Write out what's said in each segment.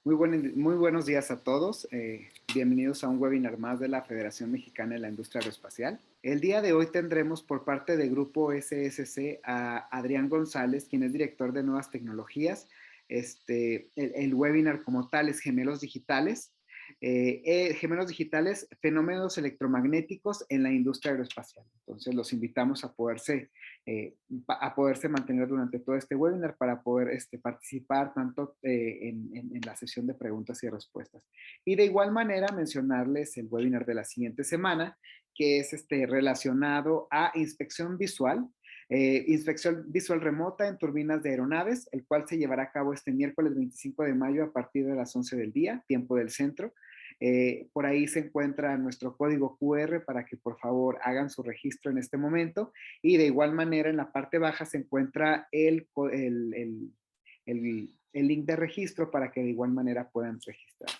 Muy buenos días a todos. Bienvenidos a un webinar más de la Federación Mexicana de la Industria Aeroespacial. El día de hoy tendremos por parte de Grupo SSC a Adrián González, quien es director de Nuevas Tecnologías. El webinar como tal es Gemelos Digitales. Gemelos Digitales, fenómenos electromagnéticos en la industria aeroespacial. Entonces los invitamos a poderse mantener durante todo este webinar para poder participar tanto en la sesión de preguntas y respuestas. Y de igual manera mencionarles el webinar de la siguiente semana, que es relacionado a inspección visual remota en turbinas de aeronaves, el cual se llevará a cabo este miércoles 25 de mayo a partir de las 11 del día, tiempo del centro. Por ahí se encuentra nuestro código QR para que por favor hagan su registro en este momento, y de igual manera en la parte baja se encuentra el link de registro para que de igual manera puedan registrarse.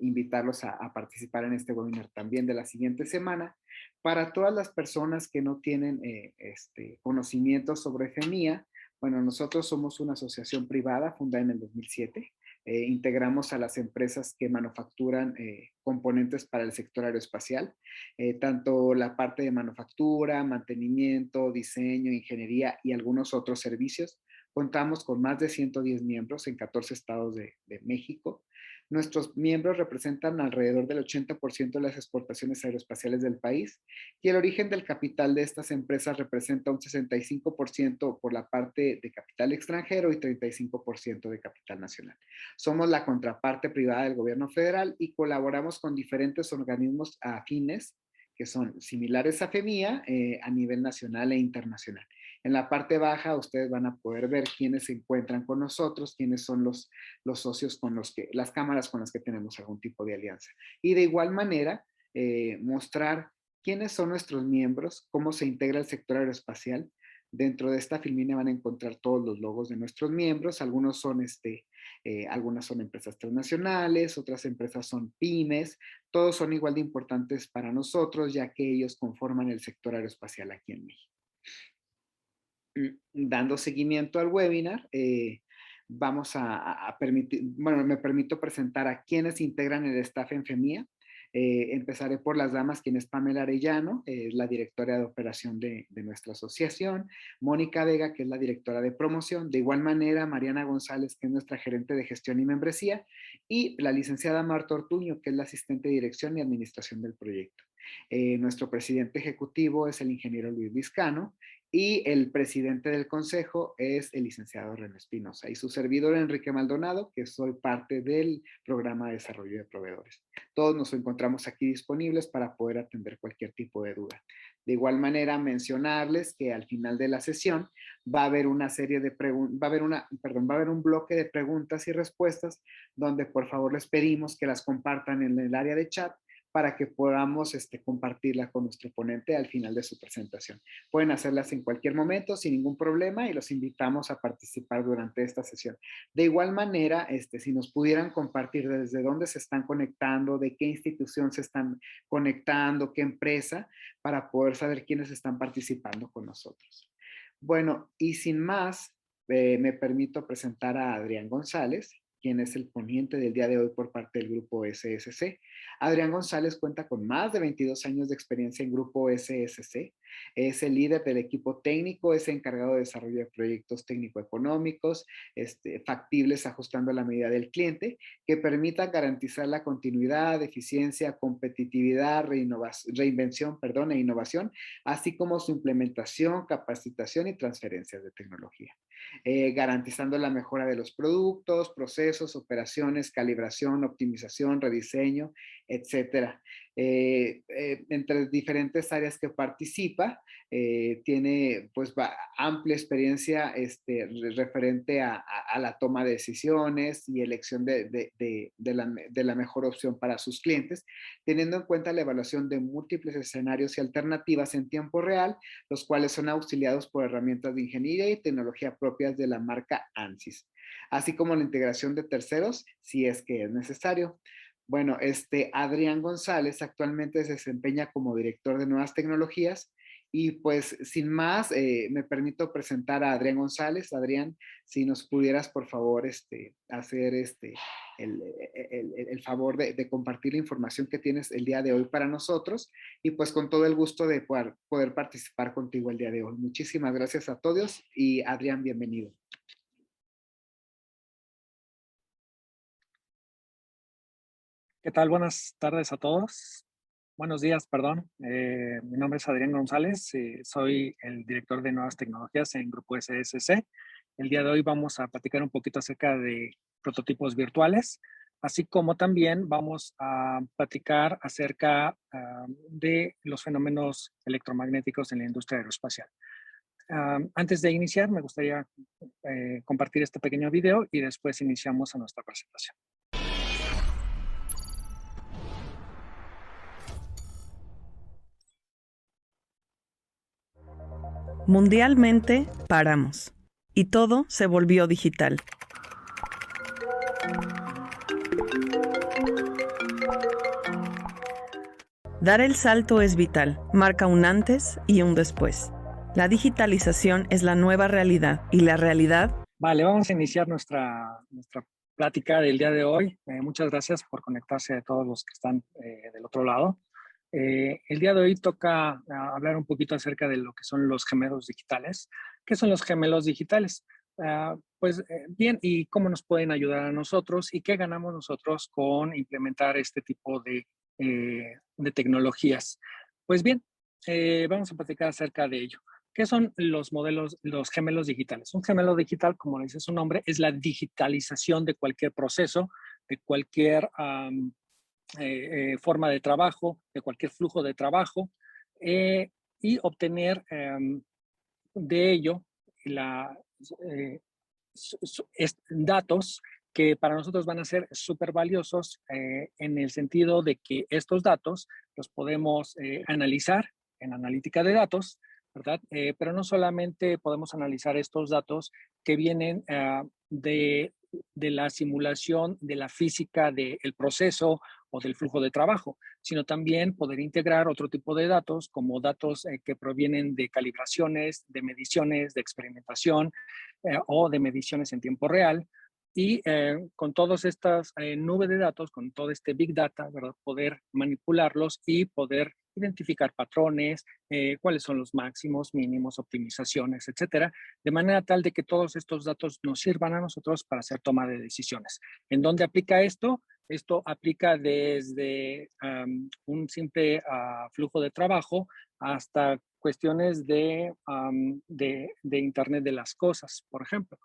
Invitarlos a participar en este webinar también de la siguiente semana. Para todas las personas que no tienen conocimientos sobre FEMIA, bueno, nosotros somos una asociación privada fundada en el 2007. Integramos a las empresas que manufacturan componentes para el sector aeroespacial, tanto la parte de manufactura, mantenimiento, diseño, ingeniería y algunos otros servicios. Contamos con más de 110 miembros en 14 estados de México. Nuestros miembros representan alrededor del 80% de las exportaciones aeroespaciales del país, y el origen del capital de estas empresas representa un 65% por la parte de capital extranjero y 35% de capital nacional. Somos la contraparte privada del gobierno federal y colaboramos con diferentes organismos afines que son similares a FEMIA a nivel nacional e internacional. En la parte baja ustedes van a poder ver quiénes se encuentran con nosotros, quiénes son los socios con los que, las cámaras con las que tenemos algún tipo de alianza. Y de igual manera, mostrar quiénes son nuestros miembros, cómo se integra el sector aeroespacial. Dentro de esta filmina van a encontrar todos los logos de nuestros miembros. Algunos son, algunas son empresas transnacionales, otras empresas son pymes. Todos son igual de importantes para nosotros, ya que ellos conforman el sector aeroespacial aquí en México. Dando seguimiento al webinar, vamos a permitir, bueno, me permito presentar a quienes integran el staff en FEMIA. Empezaré por las damas, quien es Pamela Arellano, es la directora de operación de nuestra asociación, Mónica Vega, que es la directora de promoción, de igual manera Mariana González, que es nuestra gerente de gestión y membresía, y la licenciada Marta Ortuño, que es la asistente de dirección y administración del proyecto. Nuestro presidente ejecutivo es el ingeniero Luis Vizcano, y el presidente del consejo es el licenciado René Espinosa, y su servidor Enrique Maldonado, que soy parte del programa de desarrollo de proveedores. Todos nos encontramos aquí disponibles para poder atender cualquier tipo de duda. De igual manera, mencionarles que al final de la sesión va a haber una serie de preguntas, va a haber un bloque de preguntas y respuestas donde por favor les pedimos que las compartan en el área de chat para que podamos compartirla con nuestro ponente al final de su presentación. Pueden hacerlas en cualquier momento sin ningún problema y los invitamos a participar durante esta sesión. De igual manera, si nos pudieran compartir desde dónde se están conectando, de qué institución se están conectando, qué empresa, para poder saber quiénes están participando con nosotros. Bueno, y sin más, me permito presentar a Adrián González, quien es el ponente del día de hoy por parte del Grupo SSC. Adrián González cuenta con más de 22 años de experiencia en Grupo SSC. Es el líder del equipo técnico, es encargado de desarrollo de proyectos técnico-económicos, factibles ajustando a la medida del cliente, que permitan garantizar la continuidad, eficiencia, competitividad, reinvención, e innovación, así como su implementación, capacitación y transferencias de tecnología. Garantizando la mejora de los productos, procesos, operaciones, calibración, optimización, rediseño, etcétera. Entre diferentes áreas que participa, tiene pues amplia experiencia referente a la toma de decisiones y elección de la mejor opción para sus clientes, teniendo en cuenta la evaluación de múltiples escenarios y alternativas en tiempo real, los cuales son auxiliados por herramientas de ingeniería y tecnología propias de la marca ANSYS, así como la integración de terceros si es que es necesario. Bueno, Adrián González actualmente se desempeña como director de nuevas tecnologías y pues sin más me permito presentar a Adrián González. Adrián, si nos pudieras por favor hacer el favor de compartir la información que tienes el día de hoy para nosotros y pues con todo el gusto de poder participar contigo el día de hoy. Muchísimas gracias a todos y Adrián, bienvenido. ¿Qué tal? Buenas tardes a todos. Buenos días, perdón. Mi nombre es Adrián González, soy el director de nuevas tecnologías en Grupo SSC. El día de hoy vamos a platicar un poquito acerca de prototipos virtuales, así como también vamos a platicar acerca de los fenómenos electromagnéticos en la industria aeroespacial. Antes de iniciar, me gustaría compartir este pequeño video y después iniciamos a nuestra presentación. Mundialmente paramos y todo se volvió digital. Dar el salto es vital, marca un antes y un después. La digitalización es la nueva realidad y la realidad... Vale, vamos a iniciar nuestra plática del día de hoy. Muchas gracias por conectarse a todos los que están del otro lado. El día de hoy toca hablar un poquito acerca de lo que son los gemelos digitales. ¿Qué son los gemelos digitales? Bien, y cómo nos pueden ayudar a nosotros y qué ganamos nosotros con implementar este tipo de tecnologías. Pues bien, vamos a platicar acerca de ello. ¿Qué son los gemelos digitales? Un gemelo digital, como dice su nombre, es la digitalización de cualquier proceso, de cualquier forma de trabajo, de cualquier flujo de trabajo, y obtener de ello datos que para nosotros van a ser súper valiosos en el sentido de que estos datos los podemos analizar en analítica de datos, ¿verdad? Pero no solamente podemos analizar estos datos que vienen de la simulación de la física del proceso o del flujo de trabajo, sino también poder integrar otro tipo de datos como datos que provienen de calibraciones, de mediciones, de experimentación o de mediciones en tiempo real, y con todas estas nubes de datos, con todo este Big Data, ¿verdad? Poder manipularlos y poder identificar patrones, cuáles son los máximos, mínimos, optimizaciones, etcétera, de manera tal de que todos estos datos nos sirvan a nosotros para hacer toma de decisiones. ¿En dónde aplica esto? Esto aplica desde un simple flujo de trabajo hasta cuestiones de Internet de las cosas, por ejemplo.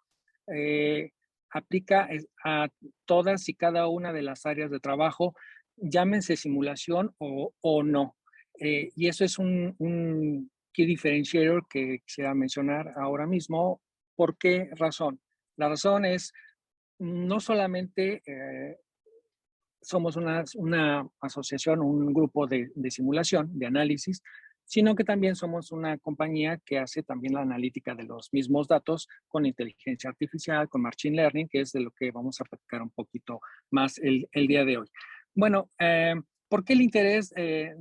Aplica a todas y cada una de las áreas de trabajo, llámense simulación o no. Y eso es un key differentiator que quisiera mencionar ahora mismo. ¿Por qué razón? La razón es no solamente somos una asociación, un grupo de simulación, de análisis, sino que también somos una compañía que hace también la analítica de los mismos datos con inteligencia artificial, con machine learning, que es de lo que vamos a platicar un poquito más el día de hoy. Bueno, ¿por qué el interés uh,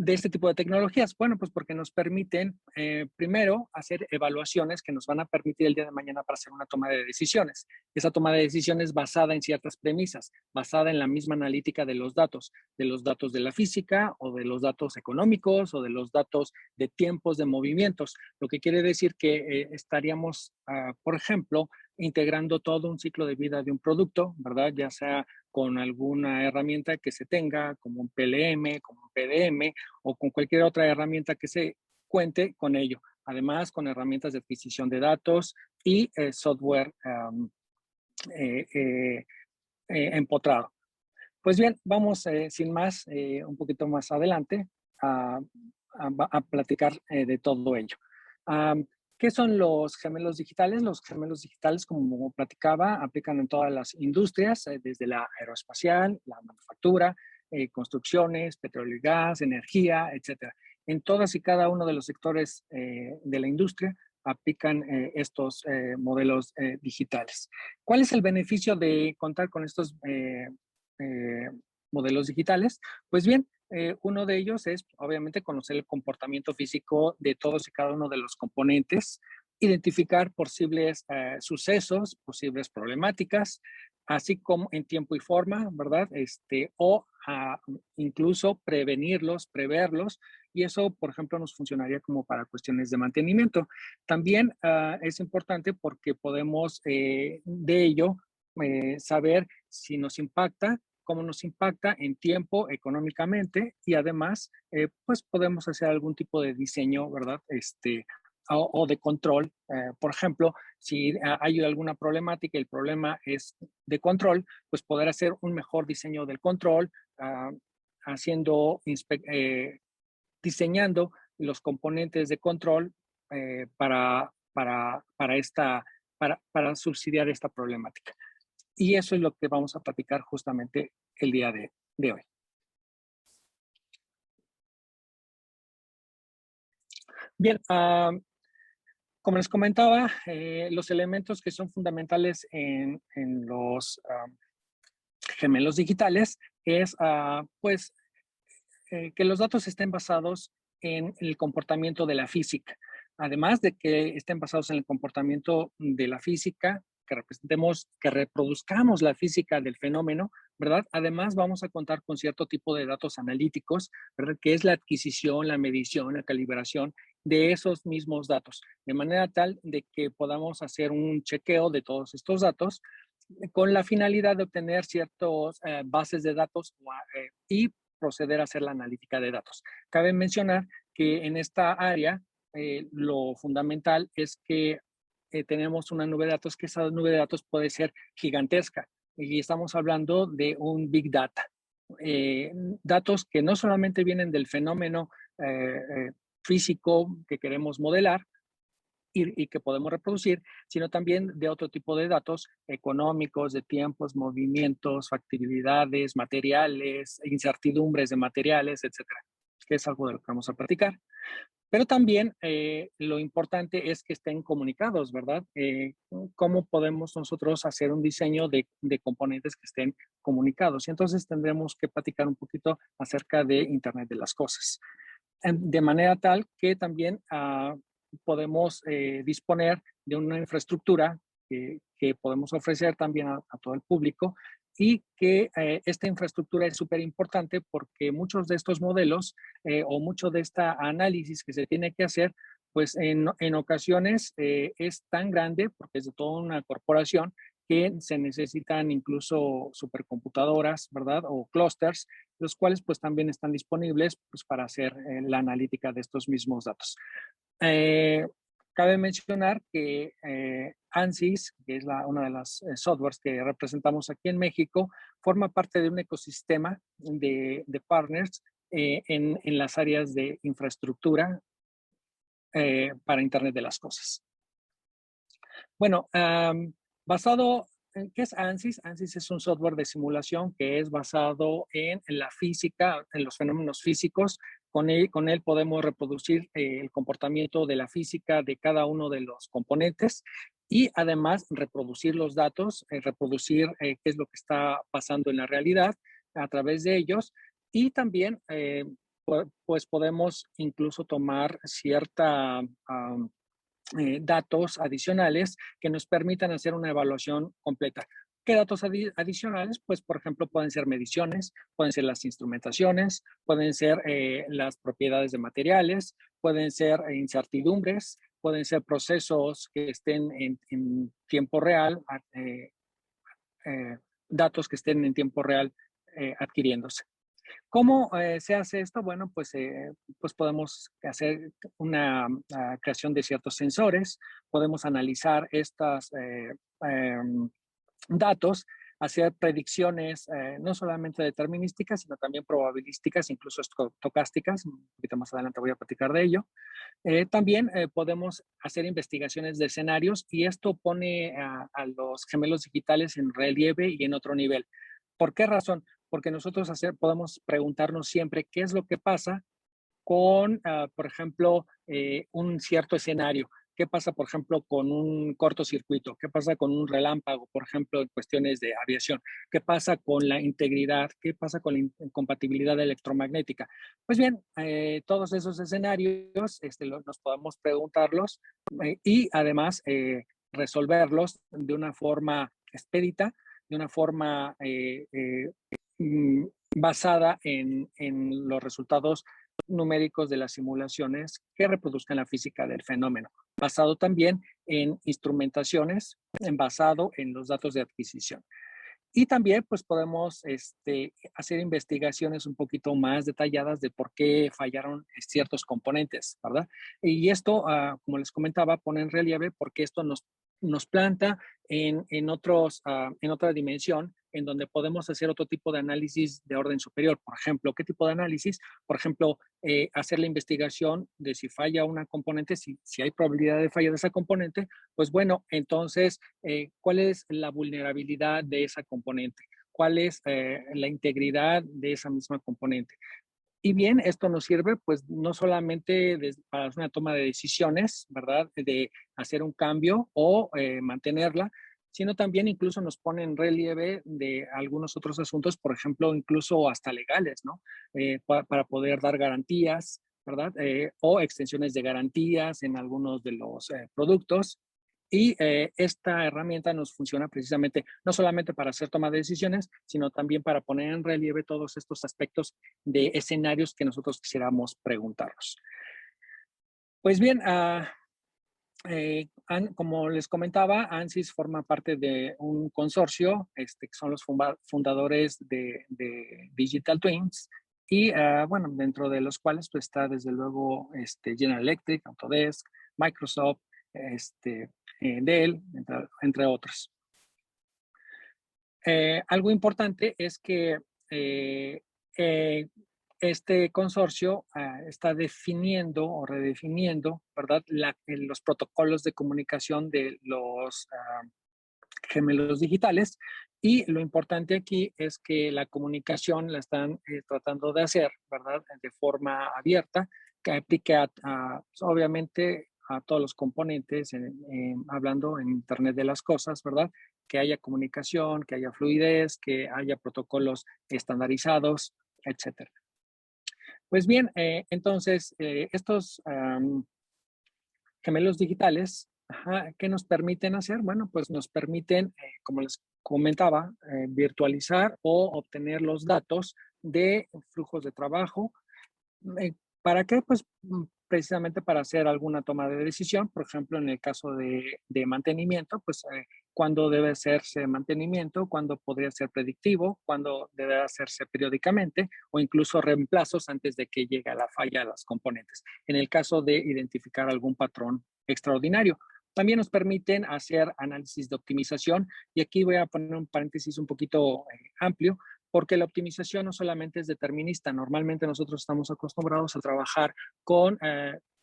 de este tipo de tecnologías? Bueno, pues porque nos permiten, primero, hacer evaluaciones que nos van a permitir el día de mañana para hacer una toma de decisiones. Esa toma de decisiones basada en ciertas premisas, basada en la misma analítica de los datos de la física o de los datos económicos o de los datos de tiempos de movimientos. Lo que quiere decir que estaríamos, por ejemplo, integrando todo un ciclo de vida de un producto, ¿verdad? Ya sea con alguna herramienta que se tenga, como un PLM, como un PDM, o con cualquier otra herramienta que se cuente con ello. Además, con herramientas de adquisición de datos y software empotrado. Pues bien, vamos sin más, un poquito más adelante a platicar de todo ello. ¿Qué son los gemelos digitales? Los gemelos digitales, como platicaba, aplican en todas las industrias, desde la aeroespacial, la manufactura, construcciones, petróleo y gas, energía, etcétera. En todas y cada uno de los sectores de la industria aplican estos modelos digitales. ¿Cuál es el beneficio de contar con estos modelos digitales? Pues bien, uno de ellos es obviamente conocer el comportamiento físico de todos y cada uno de los componentes, identificar posibles sucesos, posibles problemáticas, así como en tiempo y forma, ¿verdad? O incluso prevenirlos, preverlos, y eso, por ejemplo, nos funcionaría como para cuestiones de mantenimiento. También es importante porque podemos de ello saber si nos impacta, cómo nos impacta en tiempo, económicamente, y además, pues podemos hacer algún tipo de diseño, ¿verdad? O de control. Por ejemplo, si hay alguna problemática y el problema es de control, pues poder hacer un mejor diseño del control, diseñando los componentes de control para subsidiar esta problemática. Y eso es lo que vamos a platicar justamente el día de hoy. Bien, como les comentaba, los elementos que son fundamentales en los gemelos digitales es pues que los datos estén basados en el comportamiento de la física. Además de que estén basados en el comportamiento de la física, que representemos, que reproduzcamos la física del fenómeno, ¿verdad? Además vamos a contar con cierto tipo de datos analíticos, ¿verdad? Que es la adquisición, la medición, la calibración de esos mismos datos, de manera tal de que podamos hacer un chequeo de todos estos datos con la finalidad de obtener ciertas bases de datos y proceder a hacer la analítica de datos. Cabe mencionar que en esta área lo fundamental es que tenemos una nube de datos, que esa nube de datos puede ser gigantesca y estamos hablando de un Big Data. Datos que no solamente vienen del fenómeno físico que queremos modelar, y que podemos reproducir, sino también de otro tipo de datos económicos, de tiempos, movimientos, factibilidades, materiales, incertidumbres de materiales, etcétera, que es algo de lo que vamos a platicar. Pero también lo importante es que estén comunicados, ¿verdad? ¿Cómo podemos nosotros hacer un diseño de componentes que estén comunicados? Y entonces tendremos que platicar un poquito acerca de Internet de las cosas. De manera tal que también podemos disponer de una infraestructura que podemos ofrecer también a todo el público, y que esta infraestructura es súper importante porque muchos de estos modelos o mucho de esta análisis que se tiene que hacer, pues en ocasiones es tan grande, porque es de toda una corporación, que se necesitan incluso supercomputadoras, ¿verdad? O clústeres, los cuales pues también están disponibles pues, para hacer la analítica de estos mismos datos. Cabe mencionar que ANSYS, que es una de las softwares que representamos aquí en México, forma parte de un ecosistema de partners en las áreas de infraestructura para Internet de las Cosas. Bueno, basado en ¿qué es ANSYS? ANSYS es un software de simulación que es basado en la física, en los fenómenos físicos. Con él podemos reproducir el comportamiento de la física de cada uno de los componentes y además reproducir los datos, reproducir qué es lo que está pasando en la realidad a través de ellos, y también pues podemos incluso tomar cierta datos adicionales que nos permitan hacer una evaluación completa. ¿Qué datos adicionales? Pues, por ejemplo, pueden ser mediciones, pueden ser las instrumentaciones, pueden ser las propiedades de materiales, pueden ser incertidumbres, pueden ser procesos que estén en tiempo real, datos que estén en tiempo real adquiriéndose. ¿Cómo se hace esto? Bueno, pues podemos hacer una creación de ciertos sensores, podemos analizar estos datos, hacer predicciones no solamente determinísticas, sino también probabilísticas, incluso estocásticas. Un poquito más adelante voy a platicar de ello. También podemos hacer investigaciones de escenarios, y esto pone a los gemelos digitales en relieve y en otro nivel. ¿Por qué razón? Porque nosotros podemos preguntarnos siempre qué es lo que pasa con, por ejemplo, un cierto escenario. ¿Qué pasa, por ejemplo, con un cortocircuito? ¿Qué pasa con un relámpago, por ejemplo, en cuestiones de aviación? ¿Qué pasa con la integridad? ¿Qué pasa con la incompatibilidad electromagnética? Pues bien, todos esos escenarios nos podemos preguntarlos y además resolverlos de una forma expedita, de una forma basada en los resultados numéricos de las simulaciones que reproduzcan la física del fenómeno, basado también en instrumentaciones, basado en los datos de adquisición. Y también pues podemos hacer investigaciones un poquito más detalladas de por qué fallaron ciertos componentes, ¿verdad? Y esto, como les comentaba, pone en relieve porque esto nos planta en otra dimensión, en donde podemos hacer otro tipo de análisis de orden superior. Por ejemplo, ¿qué tipo de análisis? Por ejemplo, hacer la investigación de si falla una componente, si hay probabilidad de falla de esa componente, pues bueno, entonces, ¿cuál es la vulnerabilidad de esa componente? ¿Cuál es la integridad de esa misma componente? Y bien, esto nos sirve pues no solamente para una toma de decisiones, ¿verdad? De hacer un cambio o mantenerla, sino también incluso nos pone en relieve de algunos otros asuntos, por ejemplo, incluso hasta legales, ¿no? Para poder dar garantías, ¿verdad? O extensiones de garantías en algunos de los productos. Y esta herramienta nos funciona precisamente no solamente para hacer toma de decisiones, sino también para poner en relieve todos estos aspectos de escenarios que nosotros quisiéramos preguntarnos. Pues bien, como les comentaba, ANSYS forma parte de un consorcio, que son los fundadores de Digital Twins, y bueno, dentro de los cuales pues, está desde luego General Electric, Autodesk, Microsoft, Dell, entre otros. Algo importante es que este consorcio está definiendo o redefiniendo, ¿verdad?, los protocolos de comunicación de los gemelos digitales, y lo importante aquí es que la comunicación la están tratando de hacer, ¿verdad?, de forma abierta, que aplique obviamente a todos los componentes, hablando en Internet de las Cosas, ¿verdad?, que haya comunicación, que haya fluidez, que haya protocolos estandarizados, etcétera. Pues bien, entonces estos gemelos digitales, ¿qué nos permiten hacer? Bueno, pues nos permiten, como les comentaba, virtualizar o obtener los datos de flujos de trabajo. ¿Para qué? Pues precisamente para hacer alguna toma de decisión, por ejemplo, en el caso de mantenimiento, pues cuándo debe hacerse mantenimiento, cuándo podría ser predictivo, cuándo debe hacerse periódicamente o incluso reemplazos antes de que llegue a la falla a las componentes. En el caso de identificar algún patrón extraordinario. También nos permiten hacer análisis de optimización y aquí voy a poner un paréntesis un poquito amplio porque la optimización no solamente es determinista, normalmente nosotros estamos acostumbrados a trabajar con,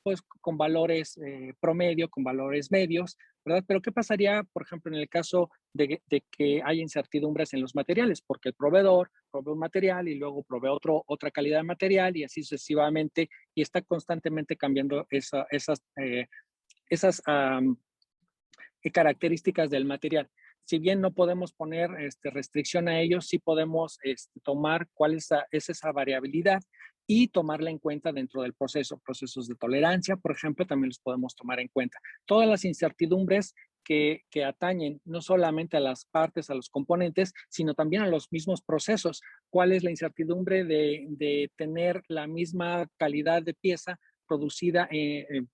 pues, con valores promedio, con valores medios, ¿verdad? Pero ¿qué pasaría, por ejemplo, en el caso de que hay incertidumbres en los materiales? Porque el proveedor provee un material y luego provee otra calidad de material y así sucesivamente, y está constantemente cambiando esas características del material. Si bien no podemos poner restricción a ellos, sí podemos tomar cuál es esa variabilidad y tomarla en cuenta dentro del proceso. Procesos de tolerancia, por ejemplo, también los podemos tomar en cuenta. Todas las incertidumbres que atañen no solamente a las partes, a los componentes, sino también a los mismos procesos. ¿Cuál es la incertidumbre de tener la misma calidad de pieza producida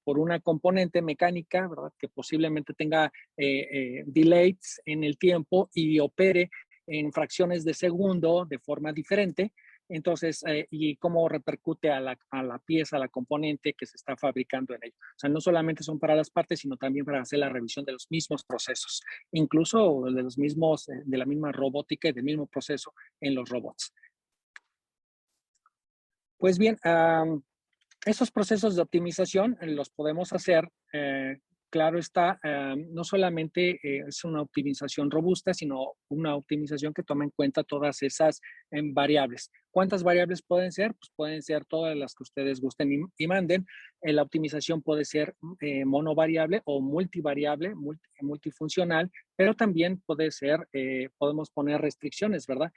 por una componente mecánica, ¿verdad? Que posiblemente tenga delays en el tiempo y opere en fracciones de segundo de forma diferente? Entonces, y cómo repercute a la pieza, a la componente que se está fabricando en ello. O sea, no solamente son para las partes, sino también para hacer la revisión de los mismos procesos, incluso de los mismos, de la misma robótica y del mismo proceso en los robots. Pues bien, esos procesos de optimización los podemos hacer, claro está, no solamente es una optimización robusta, sino una optimización que toma en cuenta todas esas variables. ¿Cuántas variables pueden ser? Pues pueden ser todas las que ustedes gusten y manden. La optimización puede ser monovariable o multivariable, multifuncional, pero también puede ser, podemos poner restricciones, ¿verdad?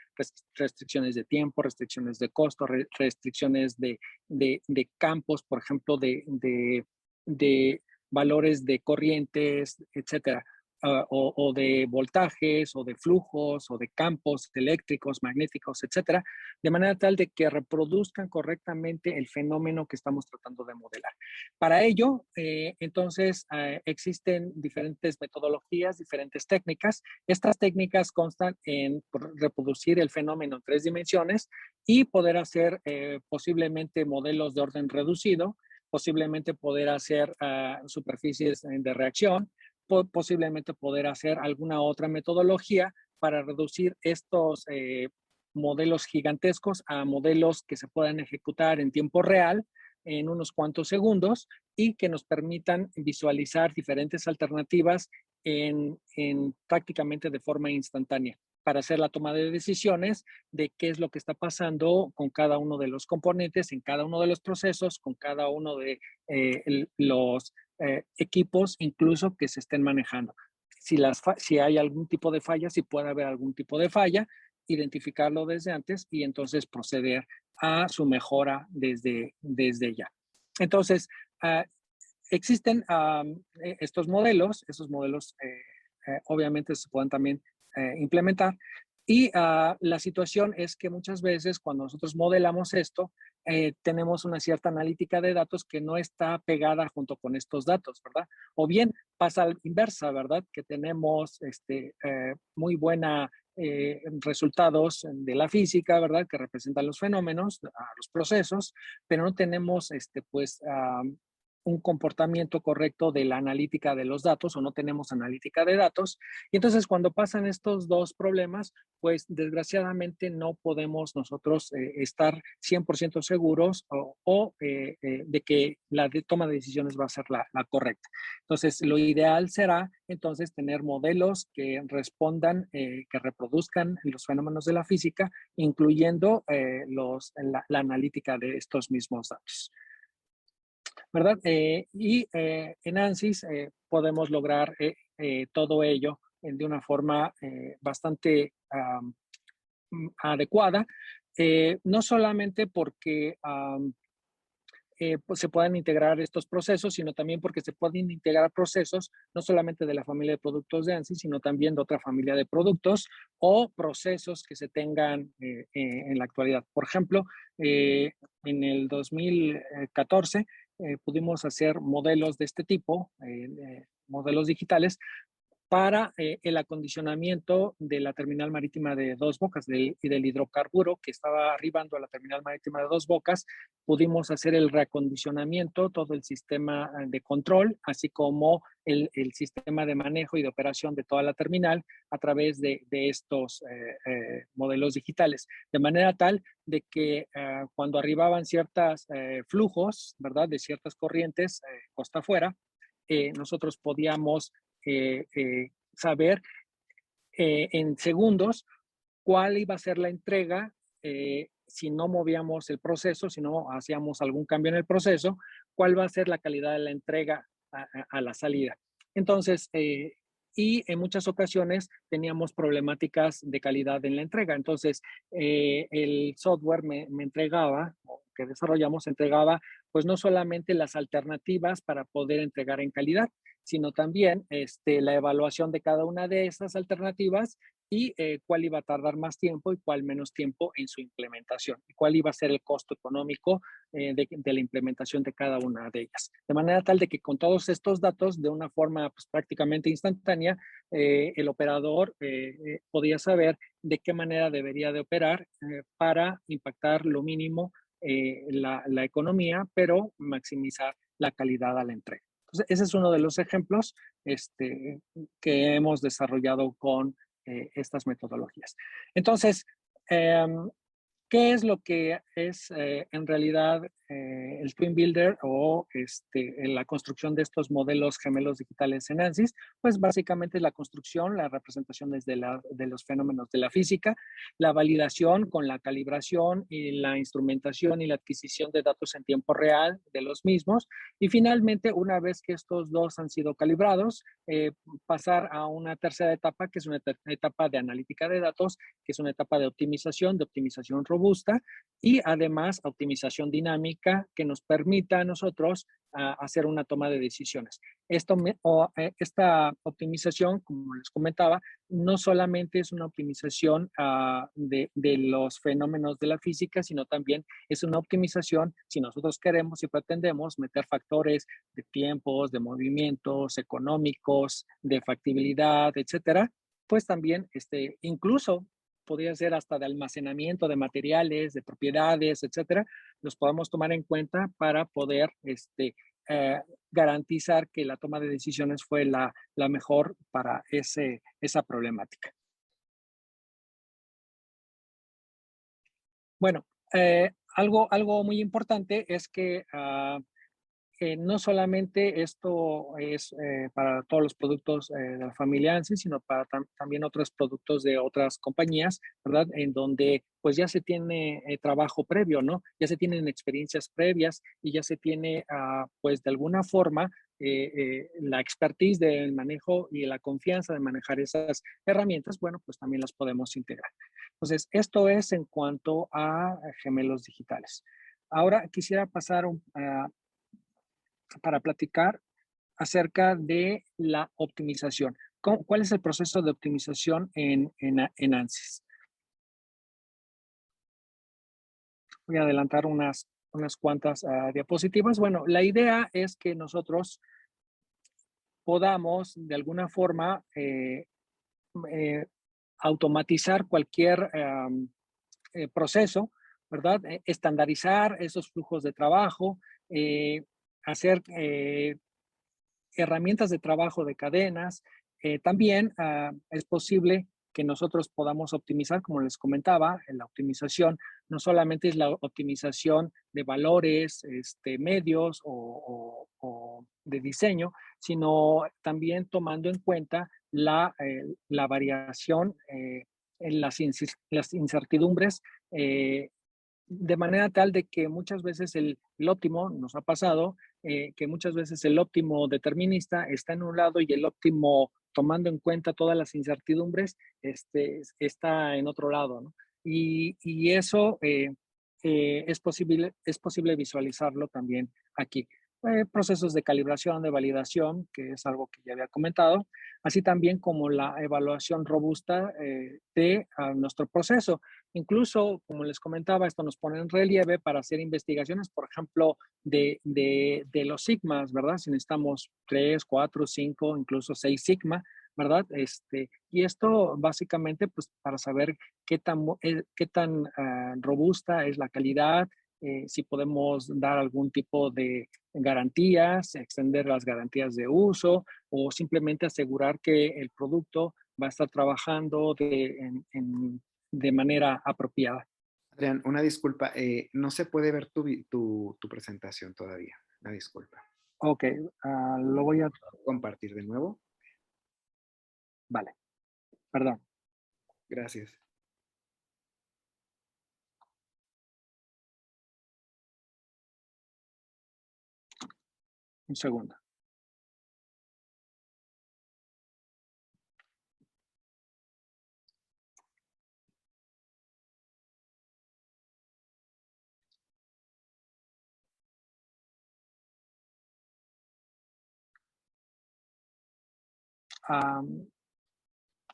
Restricciones de tiempo, restricciones de costo, restricciones de campos, por ejemplo, de valores de corrientes, etcétera, o de voltajes, o de flujos, o de campos eléctricos, magnéticos, etcétera, de manera tal de que reproduzcan correctamente el fenómeno que estamos tratando de modelar. Para ello, entonces, existen diferentes metodologías, diferentes técnicas. Estas técnicas constan en reproducir el fenómeno en 3 dimensiones y poder hacer posiblemente modelos de orden reducido, posiblemente poder hacer superficies de reacción, posiblemente poder hacer alguna otra metodología para reducir estos modelos gigantescos a modelos que se puedan ejecutar en tiempo real en unos cuantos segundos y que nos permitan visualizar diferentes alternativas en prácticamente de forma instantánea para hacer la toma de decisiones de qué es lo que está pasando con cada uno de los componentes, en cada uno de los procesos, con cada uno de los equipos incluso que se estén manejando. Si hay algún tipo de falla, si puede haber algún tipo de falla, identificarlo desde antes y entonces proceder a su mejora desde ya. Entonces, existen estos modelos, esos modelos obviamente se pueden también implementar. Y la situación es que muchas veces cuando nosotros modelamos esto, tenemos una cierta analítica de datos que no está pegada junto con estos datos, ¿verdad? O bien pasa a la inversa, ¿verdad? Que tenemos muy buena resultados de la física, ¿verdad? Que representan los fenómenos, los procesos, pero no tenemos, pues, un comportamiento correcto de la analítica de los datos o no tenemos analítica de datos. Y entonces cuando pasan estos dos problemas, pues desgraciadamente no podemos nosotros estar 100% seguros de que la toma de decisiones va a ser la correcta. Entonces lo ideal será entonces tener modelos que respondan, que reproduzcan los fenómenos de la física, incluyendo la analítica de estos mismos datos. ¿Verdad? En ANSYS podemos lograr todo ello de una forma bastante adecuada, no solamente porque pues se puedan integrar estos procesos, sino también porque se pueden integrar procesos no solamente de la familia de productos de ANSYS, sino también de otra familia de productos o procesos que se tengan en la actualidad. Por ejemplo, en el 2014 pudimos hacer modelos de este tipo, modelos digitales, para el acondicionamiento de la terminal marítima de Dos Bocas y del hidrocarburo que estaba arribando a la terminal marítima de Dos Bocas. Pudimos hacer el reacondicionamiento, todo el sistema de control, así como el sistema de manejo y de operación de toda la terminal a través de estos modelos digitales. De manera tal de que cuando arribaban ciertos flujos, ¿verdad?, de ciertas corrientes costa afuera, nosotros podíamos saber en segundos cuál iba a ser la entrega si no movíamos el proceso, si no hacíamos algún cambio en el proceso, cuál va a ser la calidad de la entrega a la salida. Entonces, y en muchas ocasiones teníamos problemáticas de calidad en la entrega. Entonces, el software me entregaba, que desarrollamos, entregaba pues no solamente las alternativas para poder entregar en calidad, sino también la evaluación de cada una de esas alternativas y cuál iba a tardar más tiempo y cuál menos tiempo en su implementación, y cuál iba a ser el costo económico de la implementación de cada una de ellas. De manera tal de que con todos estos datos, de una forma pues, prácticamente instantánea, el operador podía saber de qué manera debería de operar para impactar lo mínimo la economía, pero maximizar la calidad a la entrega. Entonces, ese es uno de los ejemplos que hemos desarrollado con estas metodologías. Entonces, ¿qué es lo que es en realidad el Twin Builder o la construcción de estos modelos gemelos digitales en ANSYS? Pues básicamente la construcción, la representación desde de los fenómenos de la física, la validación con la calibración y la instrumentación y la adquisición de datos en tiempo real de los mismos, y finalmente, una vez que estos dos han sido calibrados, pasar a una tercera etapa, que es una etapa de analítica de datos, que es una etapa de optimización robusta, y además optimización dinámica que nos permita a nosotros hacer una toma de decisiones. Esta optimización, como les comentaba, no solamente es una optimización de los fenómenos de la física, sino también es una optimización si nosotros queremos y pretendemos meter factores de tiempos, de movimientos económicos, de factibilidad, etcétera, pues también incluso podría ser hasta de almacenamiento de materiales, de propiedades, etcétera, los podemos tomar en cuenta para poder garantizar que la toma de decisiones fue la mejor para esa problemática. Bueno, algo muy importante es que no solamente esto es para todos los productos de la familia ANSYS, sino para también otros productos de otras compañías, ¿verdad? En donde pues ya se tiene trabajo previo, ¿no? Ya se tienen experiencias previas y ya se tiene pues de alguna forma la expertise del manejo y la confianza de manejar esas herramientas, bueno, pues también las podemos integrar. Entonces, esto es en cuanto a gemelos digitales. Ahora quisiera pasar para platicar acerca de la optimización. ¿Cuál es el proceso de optimización en ANSYS? Voy a adelantar unas cuantas diapositivas. Bueno, la idea es que nosotros podamos de alguna forma automatizar cualquier proceso, ¿verdad? Estandarizar esos flujos de trabajo, hacer herramientas de trabajo de cadenas. También es posible que nosotros podamos optimizar, como les comentaba, la optimización no solamente es la optimización de valores, medios o de diseño, sino también tomando en cuenta la variación en las incertidumbres, de manera tal de que muchas veces el óptimo, nos ha pasado, que muchas veces el óptimo determinista está en un lado y el óptimo, tomando en cuenta todas las incertidumbres, está en otro lado, ¿no? Y eso es posible visualizarlo también aquí. Procesos de calibración, de validación, que es algo que ya había comentado, así también como la evaluación robusta de nuestro proceso. Incluso, como les comentaba, esto nos pone en relieve para hacer investigaciones, por ejemplo, de los sigmas, ¿verdad? Si necesitamos 3, 4, 5, incluso 6 sigma, ¿verdad? Y esto básicamente, pues, para saber qué tan robusta es la calidad, si podemos dar algún tipo de garantías, extender las garantías de uso o simplemente asegurar que el producto va a estar trabajando de manera apropiada. Adrián, una disculpa, no se puede ver tu presentación todavía. Una disculpa. Ok, lo voy a... Compartir de nuevo. Vale, perdón. Gracias. Un segundo.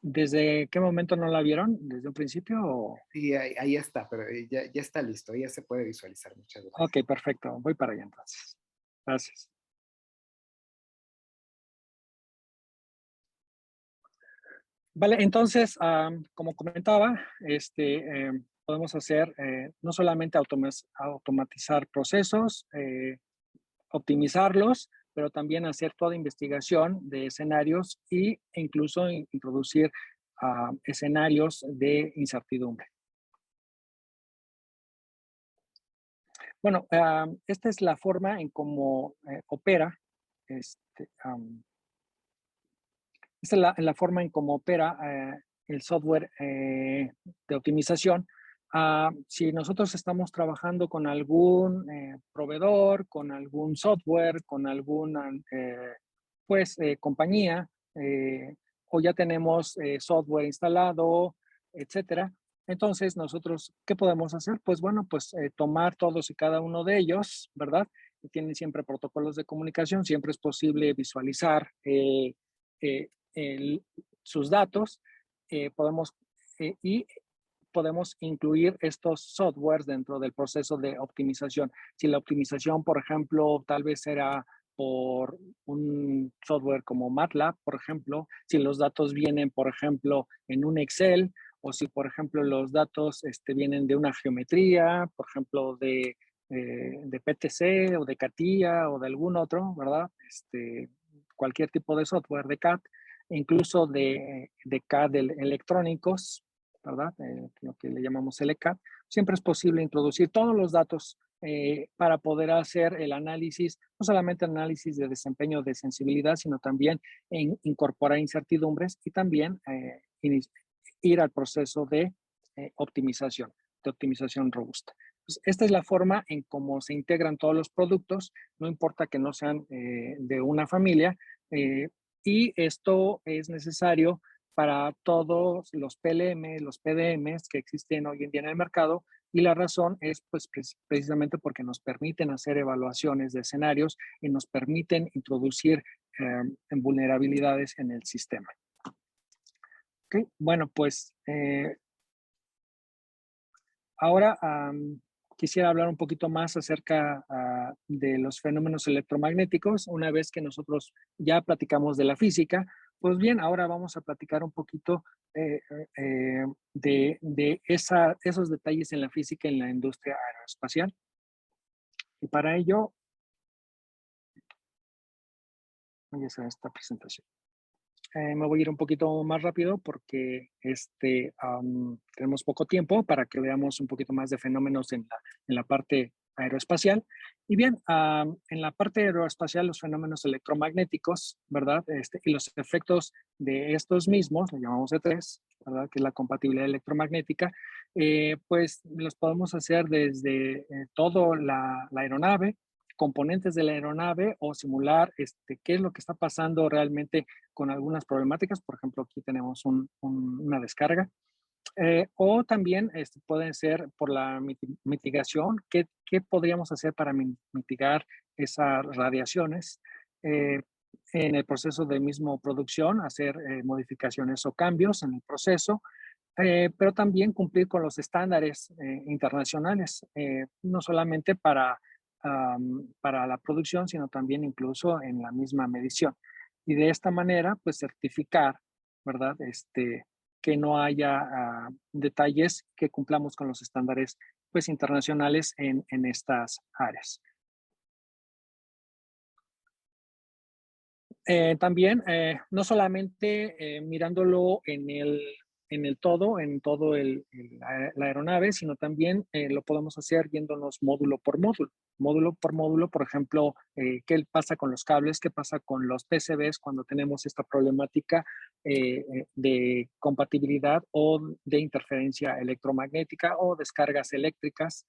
¿Desde qué momento no la vieron? ¿Desde un principio? Sí, ahí está, pero ya está listo, ya se puede visualizar. Muchas gracias. Ok, perfecto. Voy para allá entonces. Gracias. Vale, entonces, como comentaba, podemos hacer no solamente automatizar procesos, optimizarlos, pero también hacer toda investigación de escenarios e incluso introducir escenarios de incertidumbre. Bueno, esta es la forma en cómo opera esta es la forma en cómo opera el software de optimización. Si nosotros estamos trabajando con algún proveedor, con algún software, con alguna compañía, o ya tenemos software instalado, etcétera. Entonces, nosotros, ¿qué podemos hacer? Pues bueno, pues tomar todos y cada uno de ellos, ¿verdad? Tienen siempre protocolos de comunicación, siempre es posible visualizar eh, sus datos, podemos y podemos incluir estos softwares dentro del proceso de optimización. Si la optimización, por ejemplo, tal vez era por un software como MATLAB, por ejemplo, si los datos vienen, por ejemplo, en un Excel, o si, por ejemplo, los datos vienen de una geometría, por ejemplo, de PTC o de CATIA o de algún otro, ¿verdad? Cualquier tipo de software de CAD, incluso de CAD electrónicos, ¿verdad? Lo que le llamamos LCAD. Siempre es posible introducir todos los datos para poder hacer el análisis, no solamente análisis de desempeño de sensibilidad, sino también incorporar incertidumbres y también ir al proceso de optimización robusta. Pues esta es la forma en cómo se integran todos los productos, no importa que no sean de una familia, y esto es necesario para todos los PLM, los PDMs que existen hoy en día en el mercado, y la razón es pues precisamente porque nos permiten hacer evaluaciones de escenarios y nos permiten introducir vulnerabilidades en el sistema. Okay. Bueno, pues ahora quisiera hablar un poquito más acerca de los fenómenos electromagnéticos. Una vez que nosotros ya platicamos de la física, pues bien, ahora vamos a platicar un poquito de esos detalles en la física en la industria aeroespacial. Y para ello, voy a hacer esta presentación. Me voy a ir un poquito más rápido porque tenemos poco tiempo para que veamos un poquito más de fenómenos en la parte aeroespacial. Y bien, en la parte aeroespacial, los fenómenos electromagnéticos, ¿verdad? Y los efectos de estos mismos, lo llamamos E3, ¿verdad? Que es la compatibilidad electromagnética, pues los podemos hacer desde toda la aeronave, componentes de la aeronave o simular qué es lo que está pasando realmente con algunas problemáticas. Por ejemplo, aquí tenemos una descarga. O también pueden ser por la mitigación. ¿Qué podríamos hacer para mitigar esas radiaciones? Eh, en el proceso de mismo producción, hacer modificaciones o cambios en el proceso, pero también cumplir con los estándares internacionales, no solamente para la producción, sino también incluso en la misma medición. Y de esta manera, pues certificar, ¿verdad? Que no haya detalles, que cumplamos con los estándares pues internacionales en estas áreas. También, no solamente mirándolo en todo la aeronave, sino también lo podemos hacer yéndonos módulo por módulo. Módulo por módulo, por ejemplo, qué pasa con los cables, qué pasa con los PCBs cuando tenemos esta problemática de compatibilidad o de interferencia electromagnética o descargas eléctricas.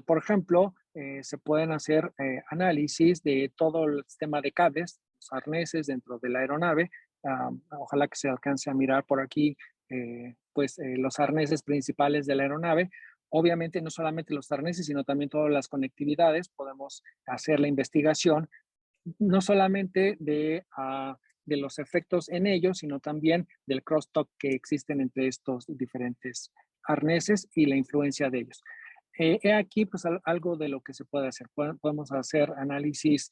Por ejemplo, se pueden hacer análisis de todo el sistema de cables, los arneses dentro de la aeronave. Ojalá que se alcance a mirar por aquí, los arneses principales de la aeronave. Obviamente, no solamente los arneses, sino también todas las conectividades. Podemos hacer la investigación, no solamente de los efectos en ellos, sino también del crosstalk que existen entre estos diferentes arneses y la influencia de ellos. He aquí pues algo de lo que se puede hacer. Podemos hacer análisis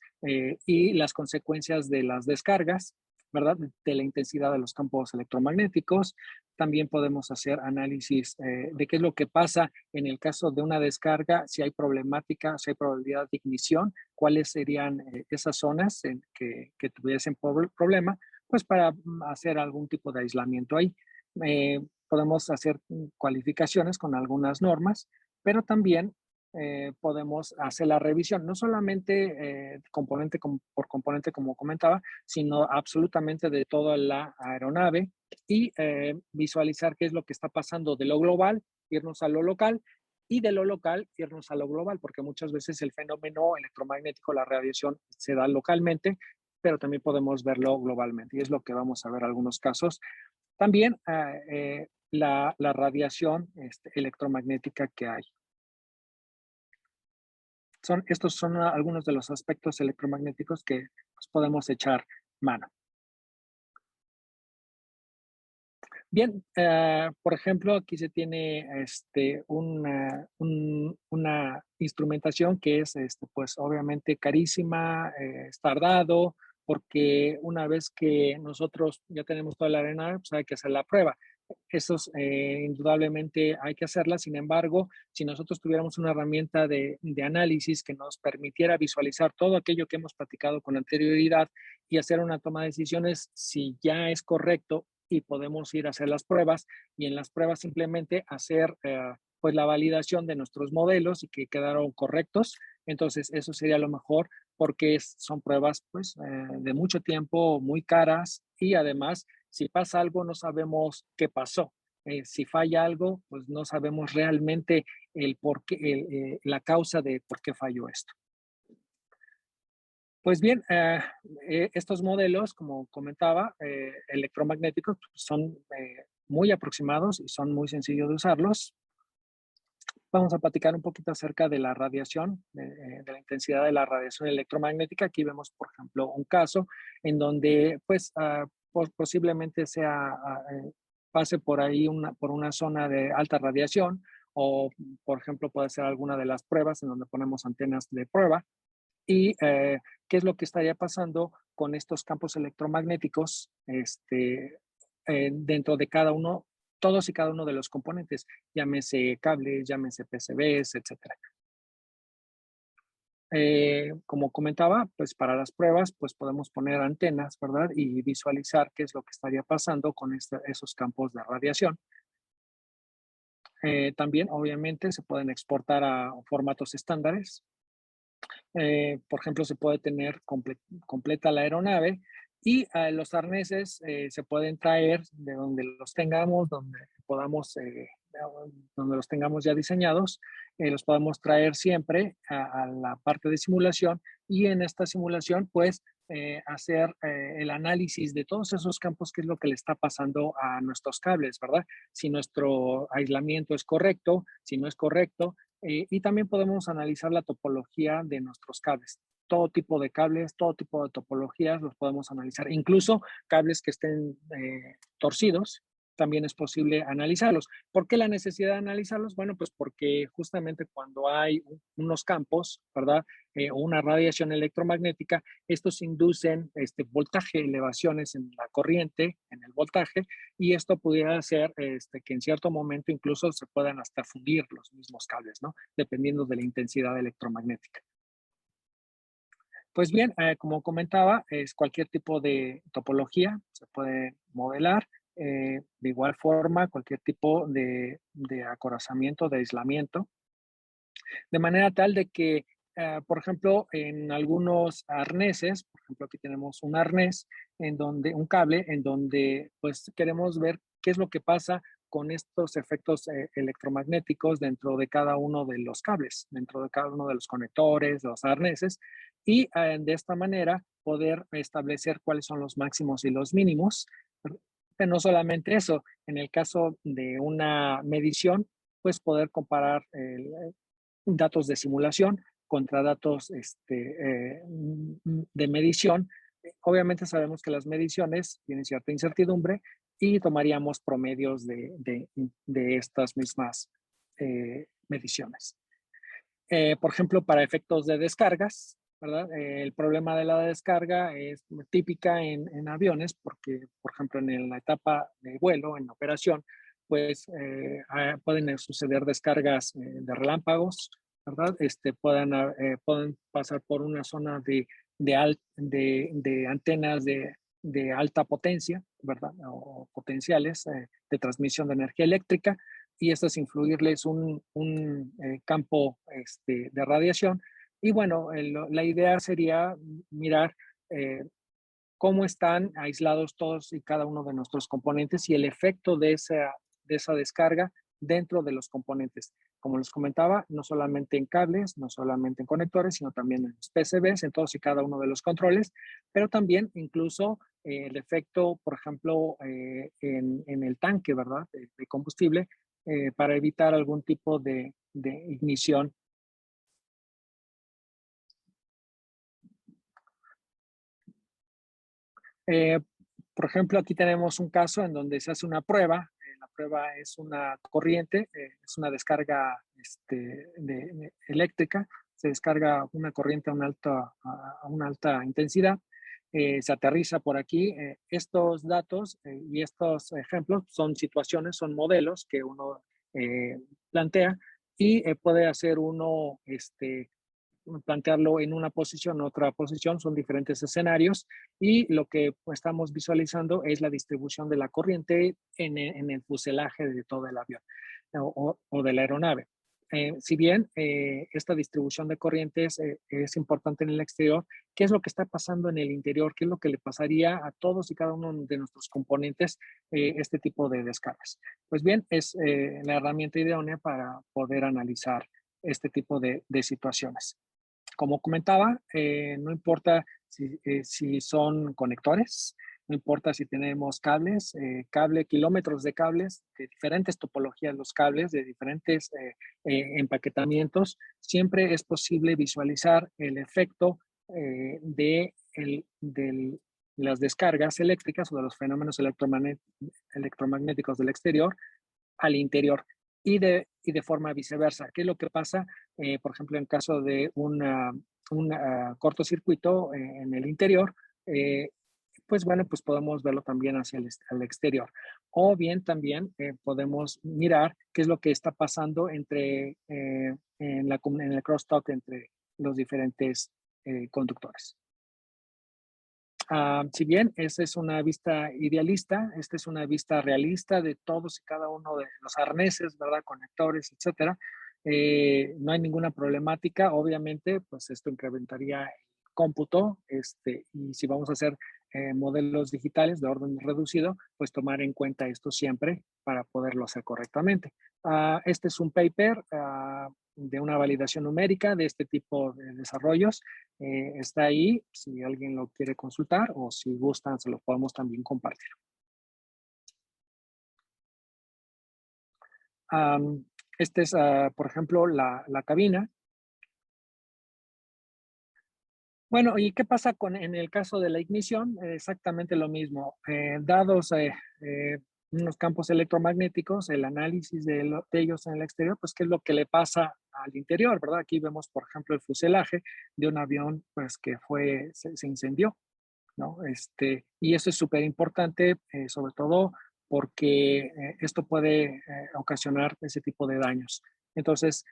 y las consecuencias de las descargas, ¿verdad? De la intensidad de los campos electromagnéticos. También podemos hacer análisis de qué es lo que pasa en el caso de una descarga, si hay problemática, si hay probabilidad de ignición, cuáles serían esas zonas que tuviesen problema, pues para hacer algún tipo de aislamiento ahí. Podemos hacer cualificaciones con algunas normas, pero también podemos hacer la revisión, no solamente componente por componente, como comentaba, sino absolutamente de toda la aeronave y visualizar qué es lo que está pasando de lo global, irnos a lo local, y de lo local irnos a lo global, porque muchas veces el fenómeno electromagnético, la radiación, se da localmente, pero también podemos verlo globalmente, y es lo que vamos a ver en algunos casos. También la radiación electromagnética que hay. Estos son algunos de los aspectos electromagnéticos que pues, podemos echar mano. Bien, por ejemplo, aquí se tiene una instrumentación que es, pues obviamente carísima, es tardado, porque una vez que nosotros ya tenemos toda la arena, pues hay que hacer la prueba. Esos indudablemente hay que hacerla. Sin embargo, si nosotros tuviéramos una herramienta de análisis que nos permitiera visualizar todo aquello que hemos platicado con anterioridad y hacer una toma de decisiones si ya es correcto, y podemos ir a hacer las pruebas, y en las pruebas simplemente hacer pues la validación de nuestros modelos y que quedaron correctos. Entonces eso sería lo mejor, porque son pruebas pues de mucho tiempo, muy caras, y además si pasa algo no sabemos qué pasó. Si falla algo, pues no sabemos realmente el por qué, la causa de por qué falló esto. Pues bien, estos modelos, como comentaba, electromagnéticos, son muy aproximados y son muy sencillos de usarlos. Vamos a platicar un poquito acerca de la radiación, de la intensidad de la radiación electromagnética. Aquí vemos, por ejemplo, un caso en donde pues, posiblemente pase por ahí por una zona de alta radiación, o, por ejemplo, puede ser alguna de las pruebas en donde ponemos antenas de prueba. Y qué es lo que estaría pasando con estos campos electromagnéticos dentro de cada uno, todos y cada uno de los componentes, llámese cables, llámese PCBs, etcétera. Como comentaba, pues para las pruebas, pues podemos poner antenas, ¿verdad? Y visualizar qué es lo que estaría pasando con esos campos de radiación. También, obviamente, se pueden exportar a formatos estándares. Por ejemplo, se puede tener completa la aeronave, y los arneses se pueden traer de donde los tengamos, donde los tengamos ya diseñados, los podemos traer siempre a la parte de simulación, y en esta simulación pues hacer el análisis de todos esos campos, qué es lo que le está pasando a nuestros cables, ¿verdad? Si nuestro aislamiento es correcto, si no es correcto, y también podemos analizar la topología de nuestros cables. Todo tipo de cables, todo tipo de topologías los podemos analizar, incluso cables que estén torcidos, también es posible analizarlos. ¿Por qué la necesidad de analizarlos? Bueno, pues porque justamente cuando hay unos campos, ¿verdad? O una radiación electromagnética, estos inducen voltaje, elevaciones en la corriente, en el voltaje, y esto pudiera hacer que en cierto momento incluso se puedan hasta fundir los mismos cables, ¿no? Dependiendo de la intensidad electromagnética. Pues bien, como comentaba, es cualquier tipo de topología se puede modelar. De igual forma, cualquier tipo de acorazamiento, de aislamiento, de manera tal de que, por ejemplo, en algunos arneses, por ejemplo, aquí tenemos un arnés en donde, un cable en donde pues queremos ver qué es lo que pasa con estos efectos electromagnéticos dentro de cada uno de los cables, dentro de cada uno de los conectores, de los arneses, y de esta manera poder establecer cuáles son los máximos y los mínimos. Pero no solamente eso, en el caso de una medición, pues poder comparar datos de simulación contra datos de medición. Obviamente sabemos que las mediciones tienen cierta incertidumbre y tomaríamos promedios de estas mismas mediciones. Por ejemplo, para efectos de descargas, ¿verdad? El problema de la descarga es típica en aviones porque, por ejemplo, en la etapa de vuelo, en operación, pues pueden suceder descargas de relámpagos, ¿verdad? Pueden pasar por una zona de antenas de alta potencia, ¿verdad? O potenciales de transmisión de energía eléctrica, y esto es influirles un campo de radiación. Y bueno, la idea sería mirar cómo están aislados todos y cada uno de nuestros componentes y el efecto de esa descarga dentro de los componentes. Como les comentaba, no solamente en cables, no solamente en conectores, sino también en los PCBs, en todos y cada uno de los controles, pero también incluso el efecto, por ejemplo, en el tanque, ¿verdad? De combustible, para evitar algún tipo de ignición. Eh, por ejemplo, aquí tenemos un caso en donde se hace una prueba. La prueba es una corriente, es una descarga eléctrica. Se descarga una corriente a una alta intensidad. Se aterriza por aquí. Estos datos y estos ejemplos son situaciones, son modelos que uno plantea y puede hacer uno plantearlo en una posición, otra posición, son diferentes escenarios y lo que estamos visualizando es la distribución de la corriente en el fuselaje de todo el avión o de la aeronave. Si bien esta distribución de corrientes es importante en el exterior, ¿qué es lo que está pasando en el interior? ¿Qué es lo que le pasaría a todos y cada uno de nuestros componentes este tipo de descargas? Pues bien, es la herramienta idónea para poder analizar este tipo de situaciones. Como comentaba, no importa si son conectores, no importa si tenemos cables, kilómetros de cables, de diferentes topologías los cables, de diferentes empaquetamientos, siempre es posible visualizar el efecto de las descargas eléctricas o de los fenómenos electromagnéticos del exterior al interior y de forma viceversa. ¿Qué es lo que pasa, por ejemplo, en caso de un cortocircuito en el interior? Pues bueno, pues podemos verlo también hacia el exterior. O bien también podemos mirar qué es lo que está pasando en el crosstalk entre los diferentes conductores. Si bien esta es una vista idealista, esta es una vista realista de todos y cada uno de los arneses, ¿verdad? Conectores, etcétera. No hay ninguna problemática. Obviamente, pues esto incrementaría el cómputo y si vamos a hacer modelos digitales de orden reducido, pues tomar en cuenta esto siempre para poderlo hacer correctamente. Este es un paper de una validación numérica de este tipo de desarrollos. Está ahí, si alguien lo quiere consultar o si gustan, se lo podemos también compartir. Este es, por ejemplo, la cabina. Bueno, ¿y qué pasa en el caso de la ignición? Exactamente lo mismo. Dados unos campos electromagnéticos, el análisis de ellos en el exterior, pues qué es lo que le pasa al interior, ¿verdad? Aquí vemos, por ejemplo, el fuselaje de un avión pues, que se incendió, ¿no? Y eso es súper importante, sobre todo porque esto puede ocasionar ese tipo de daños. Entonces,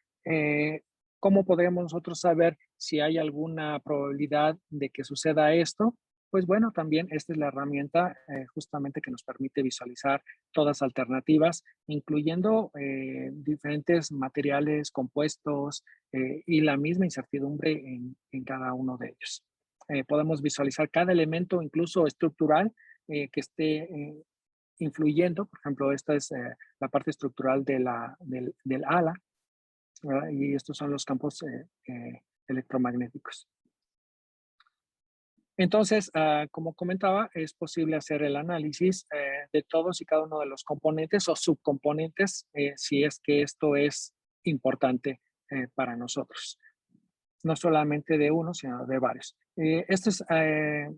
¿cómo podríamos nosotros saber si hay alguna probabilidad de que suceda esto? Pues bueno, también esta es la herramienta justamente que nos permite visualizar todas alternativas, incluyendo diferentes materiales, compuestos y la misma incertidumbre en cada uno de ellos. Podemos visualizar cada elemento, incluso estructural, que esté influyendo. Por ejemplo, esta es la parte estructural del ala, ¿verdad? Y estos son los campos electromagnéticos. Entonces, como comentaba, es posible hacer el análisis de todos y cada uno de los componentes o subcomponentes si es que esto es importante para nosotros. No solamente de uno, sino de varios. Esto es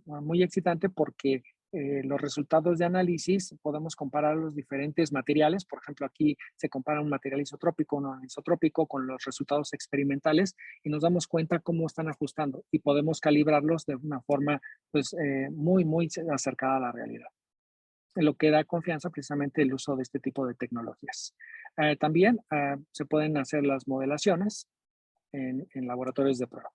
muy excitante porque los resultados de análisis podemos comparar los diferentes materiales. Por ejemplo, aquí se compara un material isotrópico, uno anisotrópico con los resultados experimentales y nos damos cuenta cómo están ajustando y podemos calibrarlos de una forma pues, muy, muy acercada a la realidad. Lo que da confianza precisamente el uso de este tipo de tecnologías. También se pueden hacer las modelaciones en laboratorios de prueba.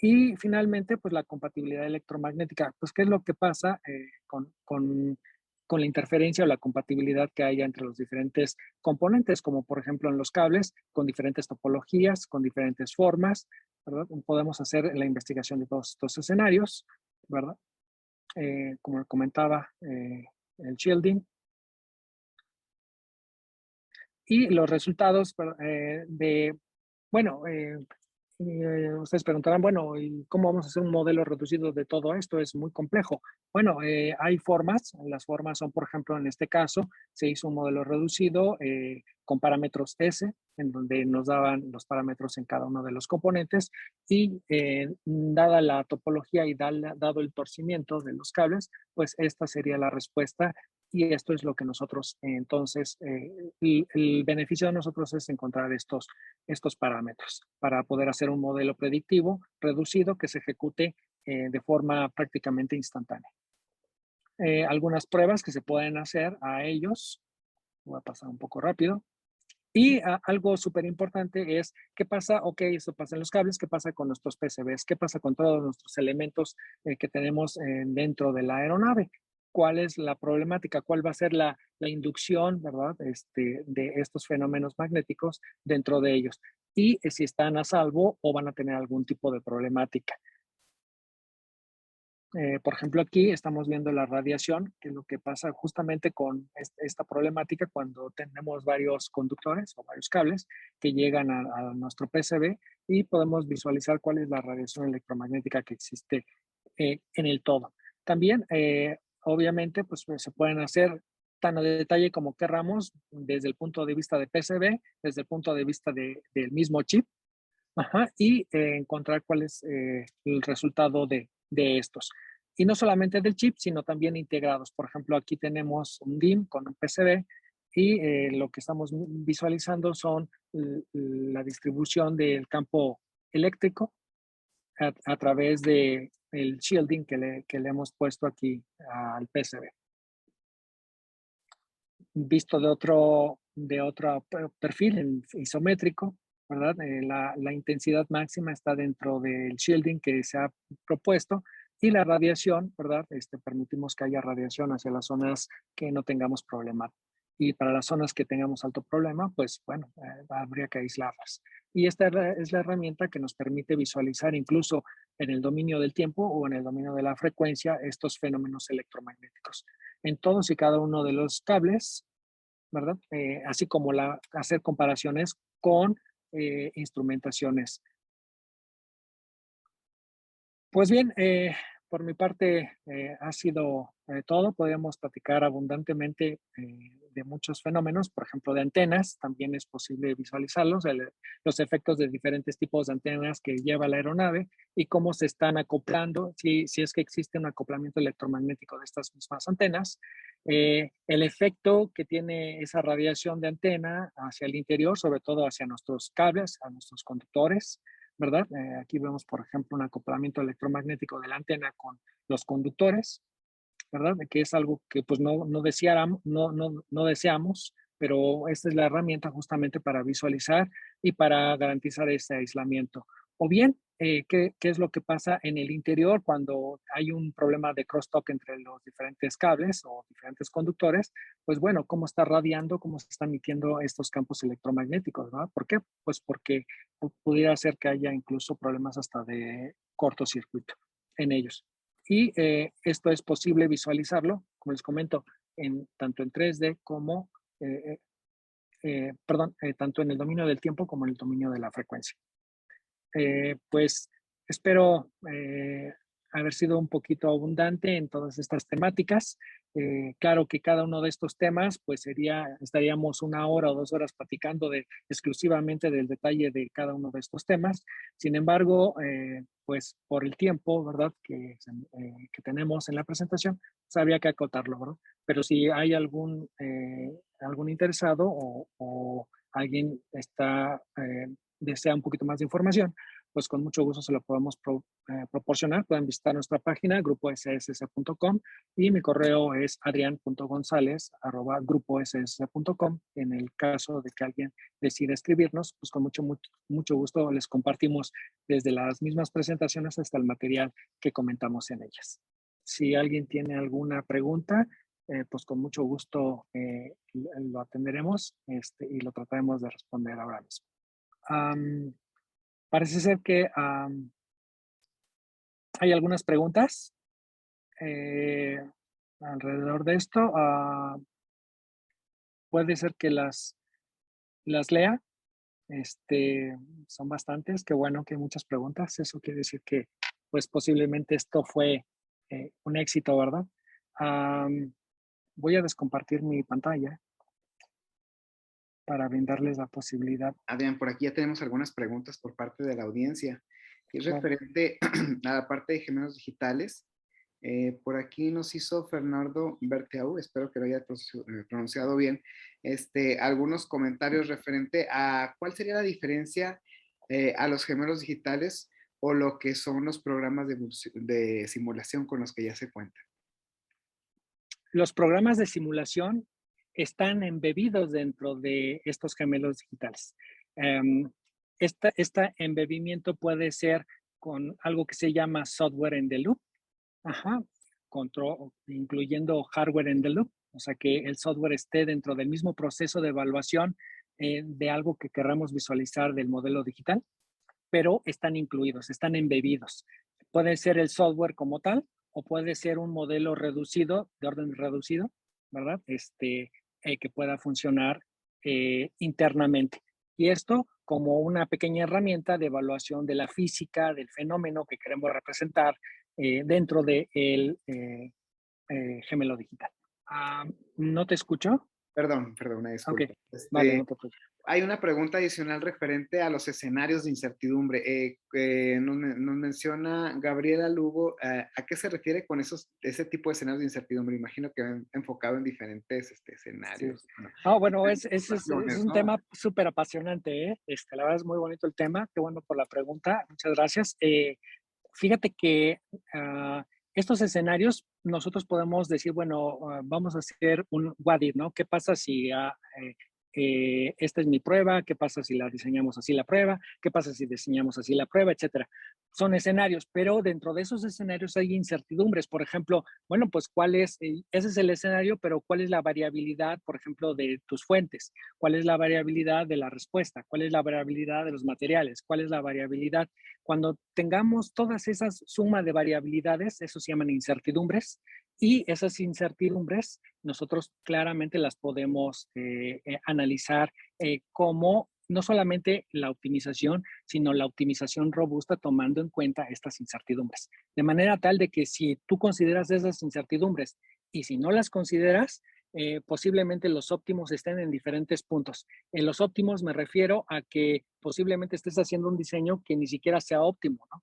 Y finalmente, pues la compatibilidad electromagnética. Pues, ¿qué es lo que pasa con la interferencia o la compatibilidad que haya entre los diferentes componentes? Como por ejemplo en los cables, con diferentes topologías, con diferentes formas, ¿verdad? Podemos hacer la investigación de todos estos escenarios, ¿verdad? Como comentaba, el shielding. Y los resultados bueno, ustedes preguntarán, bueno, ¿y cómo vamos a hacer un modelo reducido de todo esto? Es muy complejo. Bueno, hay formas. Las formas son, por ejemplo, en este caso, se hizo un modelo reducido con parámetros S, en donde nos daban los parámetros en cada uno de los componentes y dada la topología y dado el torcimiento de los cables, pues esta sería la respuesta. Y esto es lo que nosotros, entonces, el beneficio de nosotros es encontrar estos parámetros para poder hacer un modelo predictivo reducido que se ejecute de forma prácticamente instantánea. Algunas pruebas que se pueden hacer a ellos, voy a pasar un poco rápido. Y algo súper importante es, ¿qué pasa? Ok, eso pasa en los cables, ¿qué pasa con nuestros PCBs? ¿Qué pasa con todos nuestros elementos que tenemos dentro de la aeronave? ¿Cuál es la problemática? ¿Cuál va a ser la inducción, verdad, de estos fenómenos magnéticos dentro de ellos? Y si están a salvo o van a tener algún tipo de problemática. Por ejemplo, aquí estamos viendo la radiación, que es lo que pasa justamente con esta problemática cuando tenemos varios conductores o varios cables que llegan a nuestro PCB y podemos visualizar cuál es la radiación electromagnética que existe en el todo. También, obviamente, pues se pueden hacer tan a detalle como querramos desde el punto de vista de PCB, desde el punto de vista del mismo chip, y encontrar cuál es el resultado de estos. Y no solamente del chip, sino también integrados. Por ejemplo, aquí tenemos un DIMM con un PCB y lo que estamos visualizando son la distribución del campo eléctrico a través del shielding que le hemos puesto aquí al PCB. Visto de otro perfil isométrico, ¿verdad? La intensidad máxima está dentro del shielding que se ha propuesto y la radiación, ¿verdad? Permitimos que haya radiación hacia las zonas que no tengamos problema. Y para las zonas que tengamos alto problema, pues bueno, habría que aislarlas. Y esta es la herramienta que nos permite visualizar incluso en el dominio del tiempo o en el dominio de la frecuencia estos fenómenos electromagnéticos. En todos y cada uno de los cables, ¿verdad? Así como hacer comparaciones con instrumentaciones. Pues bien, por mi parte ha sido todo. Podríamos platicar abundantemente de muchos fenómenos, por ejemplo, de antenas. También es posible visualizarlos, los efectos de diferentes tipos de antenas que lleva la aeronave y cómo se están acoplando, si es que existe un acoplamiento electromagnético de estas mismas antenas. El efecto que tiene esa radiación de antena hacia el interior, sobre todo hacia nuestros cables, a nuestros conductores, ¿verdad? Aquí vemos, por ejemplo, un acoplamiento electromagnético de la antena con los conductores, ¿verdad? Que es algo que pues no deseamos, pero esta es la herramienta justamente para visualizar y para garantizar ese aislamiento. O bien, ¿qué es lo que pasa en el interior cuando hay un problema de crosstalk entre los diferentes cables o diferentes conductores? Pues bueno, cómo está radiando, cómo se están emitiendo estos campos electromagnéticos, ¿no? ¿Por qué? Pues porque pudiera ser que haya incluso problemas hasta de cortocircuito en ellos. Y esto es posible visualizarlo, como les comento, tanto en 3D como, tanto en el dominio del tiempo como en el dominio de la frecuencia. Pues espero haber sido un poquito abundante en todas estas temáticas. Claro que cada uno de estos temas, pues estaríamos 1 hora o 2 horas platicando exclusivamente del detalle de cada uno de estos temas. Sin embargo, pues por el tiempo, ¿verdad? Que tenemos en la presentación, pues habría que acotarlo, ¿verdad? Pero si hay algún interesado o alguien desea un poquito más de información, pues con mucho gusto se lo podemos proporcionar. Pueden visitar nuestra página gruposss.com y mi correo es adrian.gonzalez@gruposss.com. En el caso de que alguien decida escribirnos, pues con mucho gusto les compartimos desde las mismas presentaciones hasta el material que comentamos en ellas. Si alguien tiene alguna pregunta, pues con mucho gusto lo atenderemos y lo trataremos de responder ahora mismo. Parece ser que hay algunas preguntas alrededor de esto. Puede ser que las lea. Son bastantes. Qué bueno que hay muchas preguntas. Eso quiere decir que, pues, posiblemente esto fue un éxito, ¿verdad? Voy a descompartir mi pantalla para brindarles la posibilidad. Adrián, por aquí ya tenemos algunas preguntas por parte de la audiencia. Es referente a la parte de gemelos digitales. Por aquí nos hizo Fernando Berteau, espero que lo haya pronunciado bien, algunos comentarios referente a cuál sería la diferencia a los gemelos digitales o lo que son los programas de simulación con los que ya se cuentan. Los programas de simulación están embebidos dentro de estos gemelos digitales. Este embebimiento puede ser con algo que se llama software in the loop, incluyendo hardware in the loop, o sea que el software esté dentro del mismo proceso de evaluación de algo que queramos visualizar del modelo digital, pero están incluidos, están embebidos. Puede ser el software como tal, o puede ser un modelo reducido, de orden reducido, ¿verdad? Que pueda funcionar internamente. Y esto como una pequeña herramienta de evaluación de la física, del fenómeno que queremos representar dentro del gemelo digital. ¿No te escucho? Perdón, una disculpa. Okay. Vale, no te preocupes. Hay una pregunta adicional referente a los escenarios de incertidumbre. Nos menciona Gabriela Lugo, ¿a qué se refiere con ese tipo de escenarios de incertidumbre? Imagino que enfocado en diferentes escenarios. Sí. Bueno, es un tema súper apasionante. La verdad es muy bonito el tema. Qué bueno por la pregunta. Muchas gracias. Fíjate que estos escenarios nosotros podemos decir, bueno, vamos a hacer un what if, ¿no? ¿Qué pasa si esta es mi prueba, ¿qué pasa si la diseñamos así la prueba? ¿Qué pasa si diseñamos así la prueba? Etcétera. Son escenarios, pero dentro de esos escenarios hay incertidumbres. Por ejemplo, bueno, pues ese es el escenario, pero ¿cuál es la variabilidad, por ejemplo, de tus fuentes? ¿Cuál es la variabilidad de la respuesta? ¿Cuál es la variabilidad de los materiales? ¿Cuál es la variabilidad? Cuando tengamos todas esas suma de variabilidades, eso se llaman incertidumbres, y esas incertidumbres nosotros claramente las podemos analizar como no solamente la optimización, sino la optimización robusta tomando en cuenta estas incertidumbres. De manera tal de que si tú consideras esas incertidumbres y si no las consideras, posiblemente los óptimos estén en diferentes puntos. En los óptimos me refiero a que posiblemente estés haciendo un diseño que ni siquiera sea óptimo, ¿no?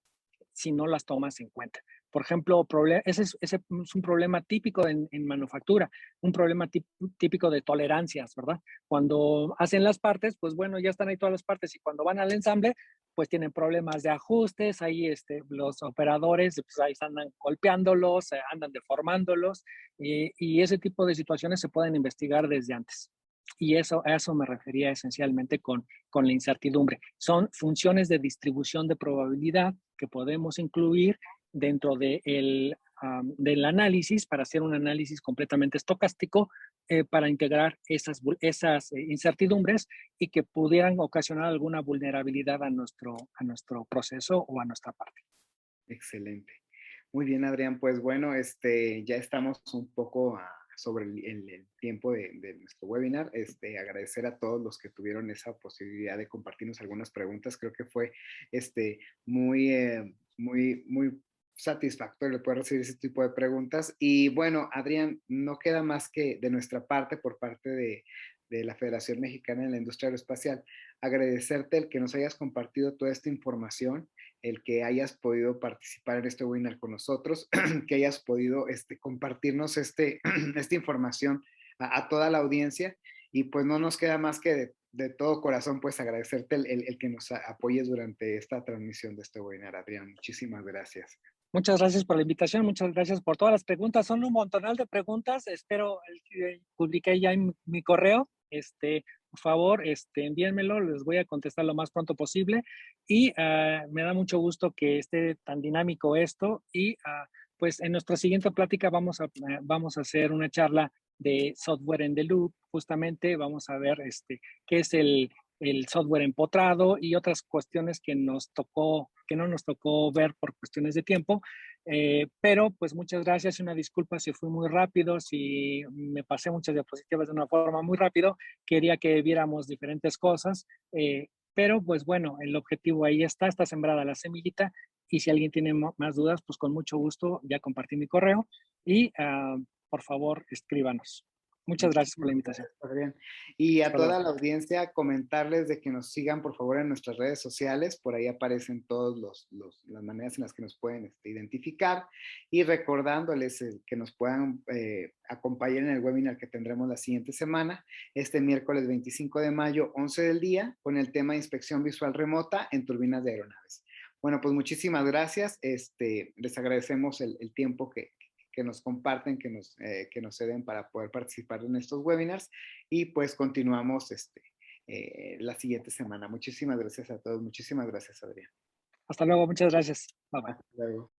Si no las tomas en cuenta. Por ejemplo, ese es un problema típico en manufactura, un problema típico de tolerancias, ¿verdad? Cuando hacen las partes, pues bueno, ya están ahí todas las partes y cuando van al ensamble, pues tienen problemas de ajustes, ahí los operadores pues ahí andan golpeándolos, andan deformándolos y ese tipo de situaciones se pueden investigar desde antes. Y a eso me refería esencialmente con la incertidumbre. Son funciones de distribución de probabilidad que podemos incluir dentro del análisis para hacer un análisis completamente estocástico para integrar esas incertidumbres y que pudieran ocasionar alguna vulnerabilidad a nuestro proceso o a nuestra parte. Excelente. Muy bien, Adrián. Pues bueno, ya estamos un poco sobre el tiempo de nuestro webinar. Agradecer a todos los que tuvieron esa posibilidad de compartirnos algunas preguntas. Creo que fue muy satisfactorio poder recibir ese tipo de preguntas. Y bueno, Adrián, no queda más que de nuestra parte, por parte de la Federación Mexicana de la Industria Aeroespacial, agradecerte el que nos hayas compartido toda esta información, el que hayas podido participar en este webinar con nosotros, que hayas podido compartirnos esta información a toda la audiencia. Y pues no nos queda más que de todo corazón pues agradecerte el que nos apoyes durante esta transmisión de este webinar, Adrián. Muchísimas gracias. Muchas gracias por la invitación, muchas gracias por todas las preguntas. Son un montonal de preguntas. Espero, publiqué ya en mi correo. Por favor, envíenmelo, les voy a contestar lo más pronto posible. Y me da mucho gusto que esté tan dinámico esto. Y pues en nuestra siguiente plática vamos a hacer una charla de software in the loop. Justamente vamos a ver qué es el software empotrado y otras cuestiones que no nos tocó ver por cuestiones de tiempo. Pero pues muchas gracias y una disculpa si fui muy rápido, si me pasé muchas diapositivas de una forma muy rápido. Quería que viéramos diferentes cosas, pero pues bueno, el objetivo ahí está sembrada la semillita y si alguien tiene más dudas, pues con mucho gusto ya compartí mi correo y por favor escríbanos. Muchas gracias por la invitación. Adrián. Y a toda la audiencia, comentarles de que nos sigan, por favor, en nuestras redes sociales. Por ahí aparecen todas las maneras en las que nos pueden identificar. Y recordándoles que nos puedan acompañar en el webinar que tendremos la siguiente semana, este miércoles 25 de mayo, 11 del día, con el tema de inspección visual remota en turbinas de aeronaves. Bueno, pues muchísimas gracias. Les agradecemos el tiempo que nos comparten, que nos ceden para poder participar en estos webinars y pues continuamos la siguiente semana. Muchísimas gracias a todos. Muchísimas gracias, Adrián. Hasta luego. Muchas gracias. Bye bye. Hasta luego.